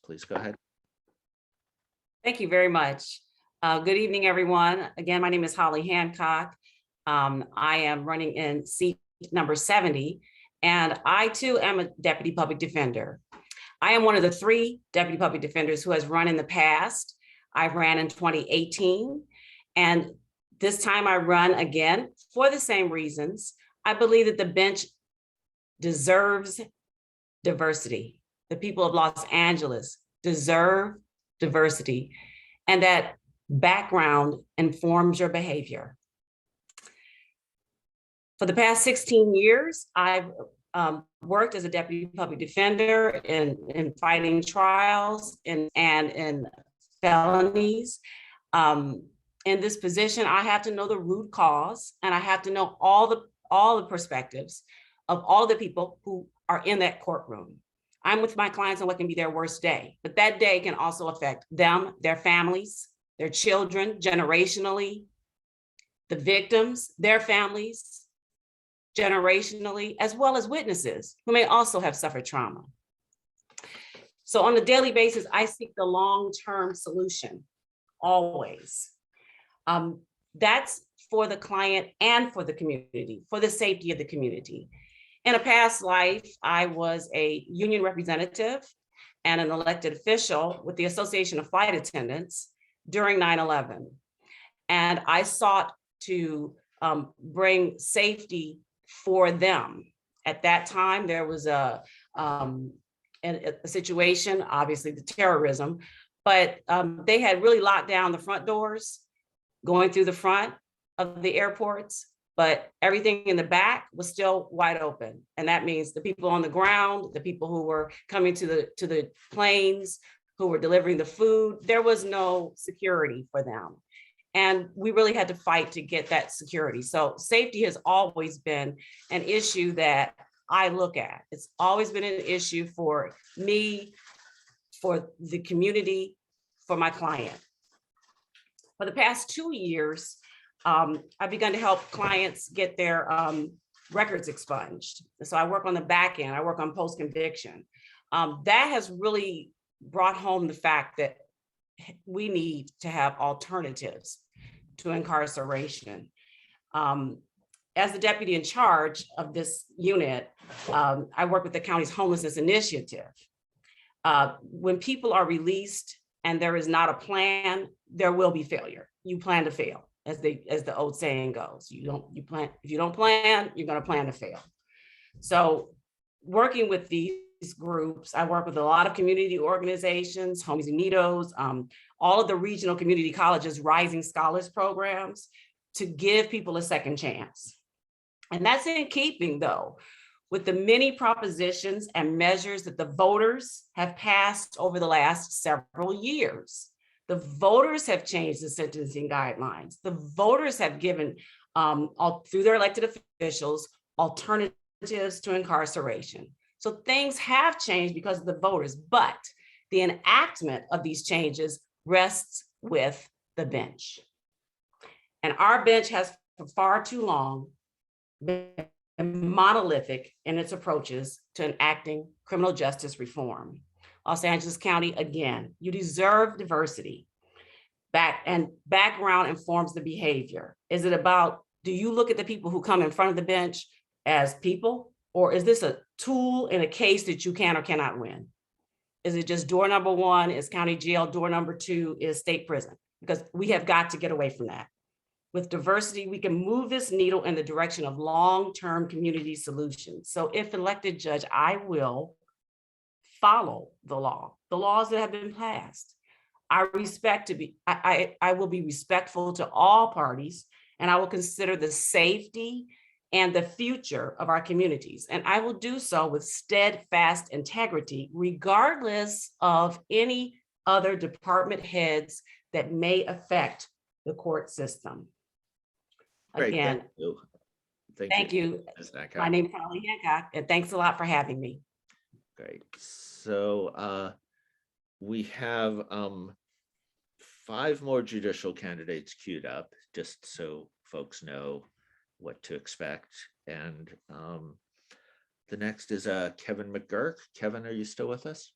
Please go ahead. Thank you very much. Good evening, everyone. Again, my name is Holly Hancock. I am running in seat number 70, and I too am a deputy public defender. I am one of the 3 deputy public defenders who has run in the past. I ran in 2018, and this time I run again for the same reasons. I believe that the bench deserves diversity. The people of Los Angeles deserve diversity, and that background informs your behavior. For the past 16 years, I've worked as a deputy public defender in fighting trials and in felonies. In this position, I have to know the root cause, and I have to know all the perspectives of all the people who are in that courtroom. I'm with my clients on what can be their worst day, but that day can also affect them, their families, their children, generationally, the victims, their families, generationally, as well as witnesses who may also have suffered trauma. So on a daily basis, I seek the long-term solution, always. That's for the client and for the community, for the safety of the community. In a past life, I was a union representative and an elected official with the Association of Flight Attendants during 9/11. And I sought to bring safety for them. At that time, there was a situation, obviously the terrorism, but they had really locked down the front doors going through the front of the airports, but everything in the back was still wide open. And that means the people on the ground, the people who were coming to the planes, who were delivering the food, there was no security for them. And we really had to fight to get that security. So safety has always been an issue that I look at. It's always been an issue for me, for the community, for my client. For the past 2 years, I've begun to help clients get their records expunged. So I work on the back end, I work on post-conviction. That has really brought home the fact that we need to have alternatives to incarceration. As the deputy in charge of this unit, I work with the county's homelessness initiative. When people are released and there is not a plan, there will be failure. You plan to fail, as the old saying goes. If you don't plan, you're going to plan to fail. So working with these groups, I work with a lot of community organizations, Homies Unidos, all of the regional community colleges, Rising Scholars programs, to give people a second chance. And that's in keeping, though, with the many propositions and measures that the voters have passed over the last several years. The voters have changed the sentencing guidelines. The voters have given, through their elected officials, alternatives to incarceration. So things have changed because of the voters, but the enactment of these changes rests with the bench. And our bench has for far too long been monolithic in its approaches to enacting criminal justice reform. Los Angeles County, again, you deserve diversity. Background informs the behavior. Is it about, do you look at the people who come in front of the bench as people, or is this a tool in a case that you can or cannot win? Is it just door number 1 is county jail, door number 2 is state prison? Because we have got to get away from that. With diversity, we can move this needle in the direction of long-term community solutions. So if elected judge, I will follow the laws that have been passed. I will be respectful to all parties, and I will consider the safety and the future of our communities. And I will do so with steadfast integrity, regardless of any other department heads that may affect the court system. Great, Again, thank you. My name is Holly Hancock, and thanks a lot for having me. Great. So we have 5 more judicial candidates queued up, just so folks know what to expect. And the next is Kevin McGurk. Kevin, are you still with us?